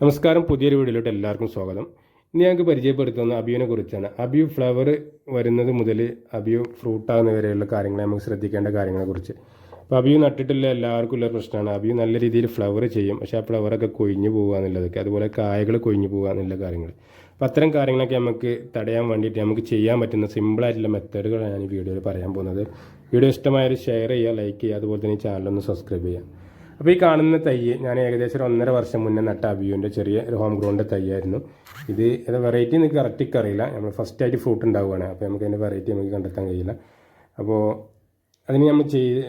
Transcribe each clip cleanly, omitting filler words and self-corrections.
നമസ്കാരം, പുതിയൊരു വീഡിയോയിലോട്ട് എല്ലാവർക്കും സ്വാഗതം. ഇന്ന് ഞങ്ങൾക്ക് പരിചയപ്പെടുത്തുന്ന അബിയുവിനെ കുറിച്ചാണ്. അബിയു ഫ്ലവർ വരുന്നത് മുതൽ അബിയു ഫ്രൂട്ടാകുന്ന വരെയുള്ള കാര്യങ്ങൾ നമുക്ക് ശ്രദ്ധിക്കേണ്ട കാര്യങ്ങളെക്കുറിച്ച്. അപ്പോൾ അബിയു നട്ടിട്ടുള്ള എല്ലാവർക്കും ഉള്ള പ്രശ്നമാണ്, അബിയു നല്ല രീതിയിൽ ഫ്ലവർ ചെയ്യും, പക്ഷേ ആ ഫ്ലവറൊക്കെ കൊഴിഞ്ഞു പോകുക എന്നുള്ളതൊക്കെ, അതുപോലെ കായകൾ കൊഴിഞ്ഞു പോകുക എന്നുള്ള കാര്യങ്ങൾ. അപ്പോൾ അത്തരം കാര്യങ്ങളൊക്കെ നമുക്ക് തടയാൻ വേണ്ടിയിട്ട് നമുക്ക് ചെയ്യാൻ പറ്റുന്ന സിമ്പിളായിട്ടുള്ള മെത്തേഡുകളാണ് ഞാൻ ഈ വീഡിയോയിൽ പറയാൻ പോകുന്നത്. വീഡിയോ ഇഷ്ടമായാൽ ഷെയർ ചെയ്യുക, ലൈക്ക് ചെയ്യുക, അതുപോലെ തന്നെ ഈ ചാനലൊന്ന് സബ്സ്ക്രൈബ് ചെയ്യുക. അപ്പോൾ ഈ കാണുന്ന തൈ ഞാൻ ഏകദേശം 1.5 വർഷം മുന്നേ നട്ട അബിയുവിൻ്റെ ചെറിയ ഒരു ഹോം ഗ്രോണിൻ്റെ തൈയായിരുന്നു ഇത്. വെറൈറ്റി എനിക്ക് കറക്റ്റ് അറിയില്ല, നമ്മൾ ഫസ്റ്റായിട്ട് ഫ്രൂട്ട് ഉണ്ടാവുകയാണ്, അപ്പോൾ നമുക്ക് അതിൻ്റെ വെറൈറ്റി നമുക്ക് കണ്ടെത്താൻ കഴിയില്ല. അപ്പോൾ അതിന് നമ്മൾ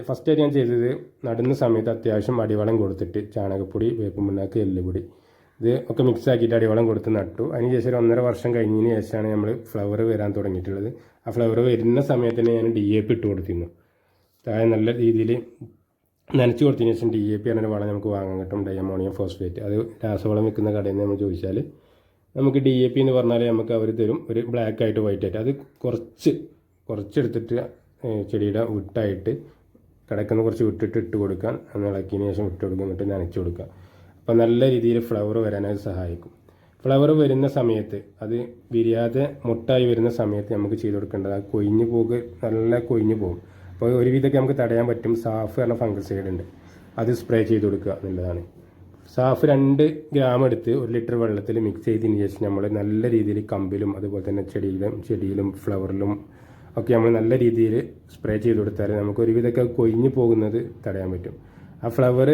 ഫസ്റ്റായിട്ട് ഞാൻ ചെയ്തത്, നടുന്ന സമയത്ത് അത്യാവശ്യം അടിവളം കൊടുത്തിട്ട് ചാണകപ്പൊടി, വേപ്പും പിണ്ണാക്ക്, എല്ലുപൊടി ഇത് ഒക്കെ മിക്സ് ആക്കിയിട്ട് അടിവളം കൊടുത്ത് നട്ടു. അതിനുശേഷം ഒരു 1.5 വർഷം കഴിഞ്ഞതിന് ശേഷമാണ് നമ്മൾ ഫ്ലവർ വരാൻ തുടങ്ങിയിട്ടുള്ളത്. ആ ഫ്ലവർ വരുന്ന സമയത്ത് തന്നെ ഞാൻ DAP ഇട്ട് കൊടുത്തിരുന്നു. താഴെ നല്ല രീതിയിൽ നനച്ച് കൊടുത്തതിന് ശേഷം DAP പറഞ്ഞൊരു വളം നമുക്ക് വാങ്ങാൻ കിട്ടും, ഡയമോണിയം ഫോസ്ഫേറ്റ്. അത് രാസവളം വിൽക്കുന്ന കടയിൽ നിന്ന് നമ്മൾ ചോദിച്ചാൽ നമുക്ക് DAP എന്ന് പറഞ്ഞാൽ നമുക്ക് അവർ തരും, ഒരു ബ്ലാക്ക് ആയിട്ട് വൈറ്റ് ആയിട്ട്. അത് കുറച്ചെടുത്തിട്ട് ചെടിയുടെ വിട്ടായിട്ട് കിടക്കുന്ന കുറച്ച് വിട്ടിട്ട് ഇട്ട് കൊടുക്കാൻ, അന്ന് ഇളക്കിയതിന് ശേഷം ഇട്ട് കൊടുക്കുക, എന്നിട്ട് നനച്ച് കൊടുക്കുക. അപ്പോൾ നല്ല രീതിയിൽ ഫ്ലവർ വരാനായി സഹായിക്കും. ഫ്ലവർ വരുന്ന സമയത്ത് അത് വിരിയാതെ മുട്ടായി വരുന്ന സമയത്ത് നമുക്ക് ചെയ്ത് കൊടുക്കേണ്ടത്, അത് നല്ല കൊഴിഞ്ഞു പോകും. അപ്പോൾ ഒരുവിധമൊക്കെ നമുക്ക് തടയാൻ പറ്റും. സാഫ് പറഞ്ഞ ഫംഗസൈഡ് ഉണ്ട്, അത് സ്പ്രേ ചെയ്ത് കൊടുക്കുക എന്നുള്ളതാണ്. സാഫ് 2 ഗ്രാം എടുത്ത് 1 ലിറ്റർ വെള്ളത്തിൽ മിക്സ് ചെയ്തതിന് ശേഷം നമ്മൾ നല്ല രീതിയിൽ കമ്പിലും അതുപോലെ തന്നെ ചെടിയിലും ഫ്ലവറിലും ഒക്കെ നമ്മൾ നല്ല രീതിയിൽ സ്പ്രേ ചെയ്ത് കൊടുത്താൽ നമുക്ക് ഒരുവിധമൊക്കെ കൊഴിഞ്ഞു പോകുന്നത് തടയാൻ പറ്റും. ആ ഫ്ലവർ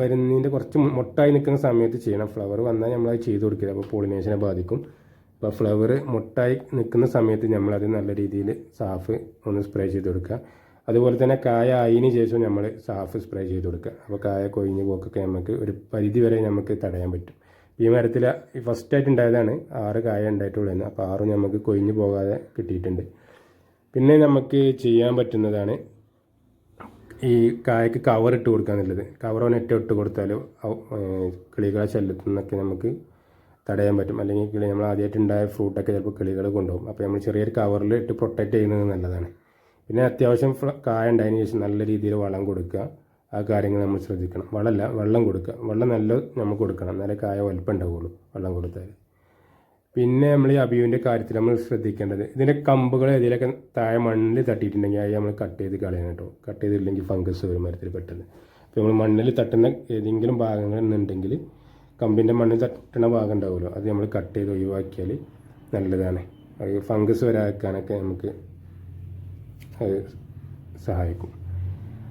വരുന്നതിൻ്റെ കുറച്ച് മുട്ടായി നിൽക്കുന്ന സമയത്ത് ചെയ്യണം. ഫ്ലവർ വന്നാൽ നമ്മളത് ചെയ്ത് കൊടുക്കില്ല, അപ്പോൾ പോളിനേഷനെ ബാധിക്കും. അപ്പോൾ ഫ്ലവർ മുട്ടായി നിൽക്കുന്ന സമയത്ത് നമ്മളത് നല്ല രീതിയിൽ സാഫ് ഒന്ന് സ്പ്രേ ചെയ്ത് കൊടുക്കുക. അതുപോലെ തന്നെ കായ ആയതിന് ശേഷം നമ്മൾ സാഫ് സ്പ്രേ ചെയ്ത് കൊടുക്കുക. അപ്പോൾ കായ കൊഴിഞ്ഞ് പോക്കൊക്കെ നമുക്ക് ഒരു പരിധി വരെ നമുക്ക് തടയാൻ പറ്റും. ഈ മരത്തിൽ ഫസ്റ്റായിട്ട് ഉണ്ടായതാണ് 6 കായ ഉണ്ടായിട്ടുള്ളതെന്ന്, അപ്പോൾ 6 നമുക്ക് കൊഴിഞ്ഞ് പോകാതെ കിട്ടിയിട്ടുണ്ട്. പിന്നെ നമുക്ക് ചെയ്യാൻ പറ്റുന്നതാണ് ഈ കായക്ക് കവർ ഇട്ട് കൊടുക്കുക എന്നുള്ളത്. കവറോ നെറ്റോ ഇട്ട് കൊടുത്താൽ കിളികളെ ശല്യത്തിൽ നിന്നൊക്കെ നമുക്ക് തടയാൻ പറ്റും. അല്ലെങ്കിൽ നമ്മൾ ആദ്യമായിട്ട് ഉണ്ടായ ഫ്രൂട്ടൊക്കെ ചിലപ്പോൾ കിളികൾ കൊണ്ടുപോകും. അപ്പോൾ നമ്മൾ ചെറിയൊരു കവറിൽ ഇട്ട് പ്രൊട്ടക്റ്റ് ചെയ്യുന്നത് നല്ലതാണ്. പിന്നെ അത്യാവശ്യം കായ ഉണ്ടായതിന് ശേഷം നല്ല രീതിയിൽ വളം കൊടുക്കുക. ആ കാര്യങ്ങൾ നമ്മൾ ശ്രദ്ധിക്കണം. വെള്ളം കൊടുക്കുക. വെള്ളം നല്ല നമുക്ക് കൊടുക്കണം, എന്നാലേ കായ വലുപ്പം ഉണ്ടാവുള്ളൂ വെള്ളം കൊടുത്താൽ. പിന്നെ നമ്മൾ ഈ അബിയുവിൻ്റെ കാര്യത്തിൽ നമ്മൾ ശ്രദ്ധിക്കേണ്ടത്, ഇതിൻ്റെ കമ്പുകൾ ഏതെങ്കിലുമൊക്കെ താഴെ മണ്ണിൽ തട്ടിയിട്ടുണ്ടെങ്കിൽ അത് നമ്മൾ കട്ട് ചെയ്ത് കളയണം കേട്ടോ. കട്ട് ചെയ്തില്ലെങ്കിൽ ഫംഗസ് വരും മരത്തിൽ പെട്ടെന്ന്. അപ്പോൾ നമ്മൾ മണ്ണിൽ തട്ടുന്ന ഏതെങ്കിലും ഭാഗങ്ങൾ എന്നുണ്ടെങ്കിൽ, കമ്പിൻ്റെ മണ്ണിൽ തട്ടുന്ന ഭാഗം ഉണ്ടാവുമല്ലോ, അത് നമ്മൾ കട്ട് ചെയ്ത് ഒഴിവാക്കിയാൽ നല്ലതാണ്. അത് ഫംഗസ് വരാക്കാനൊക്കെ നമുക്ക് അത് സഹായിക്കും.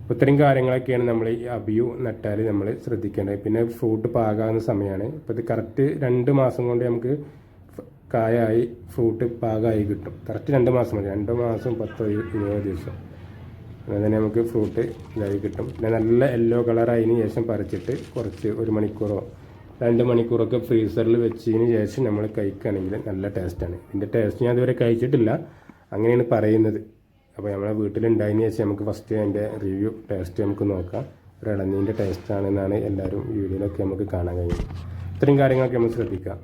അപ്പോൾ ഇത്രയും കാര്യങ്ങളൊക്കെയാണ് നമ്മൾ ഈ അബിയു നട്ടാൽ നമ്മൾ ശ്രദ്ധിക്കേണ്ടത്. പിന്നെ ഫ്രൂട്ട് പാകാവുന്ന സമയമാണ്. ഇപ്പോൾ ഇത് കറക്റ്റ് 2 മാസം കൊണ്ട് നമുക്ക് കായായി ഫ്രൂട്ട് പാകമായി കിട്ടും. കറക്റ്റ് 2 മാസം മതി, 2 മാസം 10-20 ദിവസം അങ്ങനെ തന്നെ നമുക്ക് ഫ്രൂട്ട് ഇതായി കിട്ടും. പിന്നെ നല്ല യെല്ലോ കളറായതിന് ശേഷം പറിച്ചിട്ട് കുറച്ച് 1 മണിക്കൂറോ 2 മണിക്കൂറൊക്കെ ഫ്രീസറിൽ വെച്ചതിന് ശേഷം നമ്മൾ കഴിക്കുകയാണെങ്കിൽ നല്ല ടേസ്റ്റാണ്. ഇതിൻ്റെ ടേസ്റ്റ് ഞാൻ ഇതുവരെ കഴിച്ചിട്ടില്ല, അങ്ങനെയാണ് പറയുന്നത്. അപ്പോൾ നമ്മളെ വീട്ടിലുണ്ടായതിന് ശേഷം നമുക്ക് ഫസ്റ്റ് അതിൻ്റെ റിവ്യൂ ടേസ്റ്റ് നമുക്ക് നോക്കാം. ഒരു ഇളനീൻ്റെ ടേസ്റ്റാണെന്നാണ് എല്ലാവരും വീഡിയോയിലൊക്കെ നമുക്ക് കാണാൻ കഴിയും. ഇത്രയും കാര്യങ്ങളൊക്കെ നമ്മൾ ശ്രദ്ധിക്കാം.